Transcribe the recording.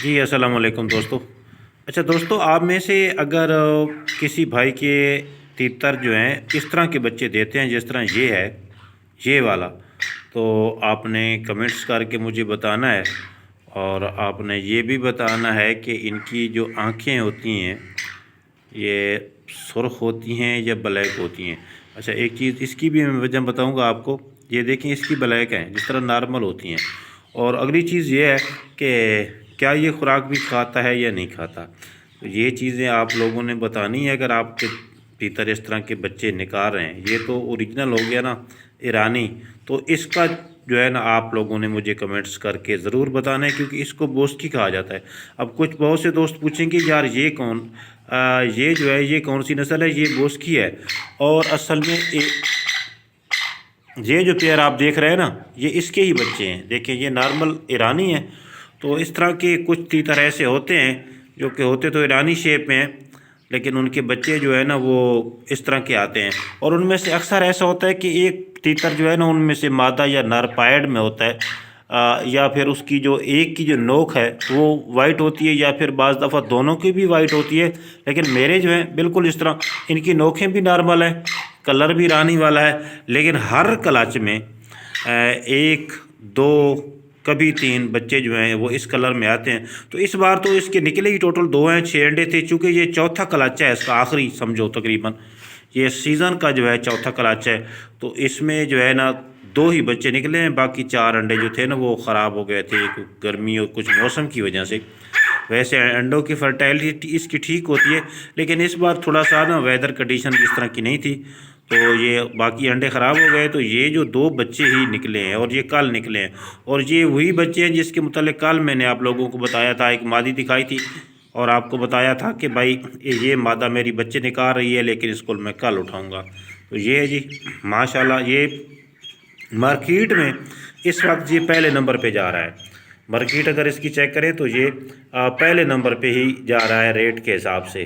جی السلام علیکم دوستو۔ اچھا دوستو، آپ میں سے اگر کسی بھائی کے تیتر جو ہیں اس طرح کے بچے دیتے ہیں جس طرح یہ ہے، یہ والا، تو آپ نے کمنٹس کر کے مجھے بتانا ہے، اور آپ نے یہ بھی بتانا ہے کہ ان کی جو آنکھیں ہوتی ہیں یہ سرخ ہوتی ہیں یا بلیک ہوتی ہیں۔ اچھا ایک چیز اس کی بھی میں وجہ بتاؤں گا آپ کو، یہ دیکھیں اس کی بلیک ہیں جس طرح نارمل ہوتی ہیں۔ اور اگلی چیز یہ ہے کہ کیا یہ خوراک بھی کھاتا ہے یا نہیں کھاتا، تو یہ چیزیں آپ لوگوں نے بتانی ہے اگر آپ کے تیتر اس طرح کے بچے نکال رہے ہیں۔ یہ تو اوریجنل ہو گیا نا، ایرانی، تو اس کا جو ہے نا آپ لوگوں نے مجھے کمنٹس کر کے ضرور بتانا ہے، کیونکہ اس کو بوسکی کہا جاتا ہے۔ اب کچھ بہت سے دوست پوچھیں گے یار یہ کون یہ جو ہے یہ کون سی نسل ہے، یہ بوسکی ہے۔ اور اصل میں یہ جو پیئر آپ دیکھ رہے ہیں نا، یہ اس کے ہی بچے ہیں۔ دیکھیں یہ نارمل ایرانی ہے، تو اس طرح کے کچھ تیتر ایسے ہوتے ہیں جو کہ ہوتے تو ایرانی شیپ میں ہیں، لیکن ان کے بچے جو ہے نا وہ اس طرح کے آتے ہیں۔ اور ان میں سے اکثر ایسا ہوتا ہے کہ ایک تیتر جو ہے نا ان میں سے مادہ یا نر پائڈ میں ہوتا ہے، یا پھر اس کی جو ایک کی جو نوک ہے وہ وائٹ ہوتی ہے، یا پھر بعض دفعہ دونوں کی بھی وائٹ ہوتی ہے۔ لیکن میرے جو ہیں بالکل اس طرح، ان کی نوکیں بھی نارمل ہیں، کلر بھی رانی والا ہے، لیکن ہر کلچ میں ایک دو کبھی 3 بچے جو ہیں وہ اس کلر میں آتے ہیں۔ تو اس بار تو اس کے نکلے ہی ٹوٹل 2 ہیں، 6 انڈے تھے، چونکہ یہ چوتھا کلچ ہے اس کا، آخری سمجھو تقریباً یہ سیزن کا جو ہے چوتھا کلچ ہے، تو اس میں جو ہے نا 2 ہی بچے نکلے ہیں، باقی 4 انڈے جو تھے نا وہ خراب ہو گئے تھے گرمی اور کچھ موسم کی وجہ سے۔ ویسے انڈوں کی فرٹیلٹی اس کی ٹھیک ہوتی ہے، لیکن اس بار تھوڑا سا نا ویدر کنڈیشن اس طرح کی نہیں تھی، تو یہ باقی انڈے خراب ہو گئے، تو یہ جو 2 بچے ہی نکلے ہیں، اور یہ کل نکلے ہیں، اور یہ وہی بچے ہیں جس کے متعلق کل میں نے آپ لوگوں کو بتایا تھا، ایک مادی دکھائی تھی اور آپ کو بتایا تھا کہ بھائی یہ مادہ میری بچے نکال رہی ہے، لیکن اس کو میں کل اٹھاؤں گا۔ تو یہ ہے جی ماشاءاللہ، یہ مارکیٹ میں اس وقت یہ پہلے نمبر پہ جا رہا ہے۔ مارکیٹ اگر اس کی چیک کریں تو یہ پہلے نمبر پہ ہی جا رہا ہے ریٹ کے حساب سے۔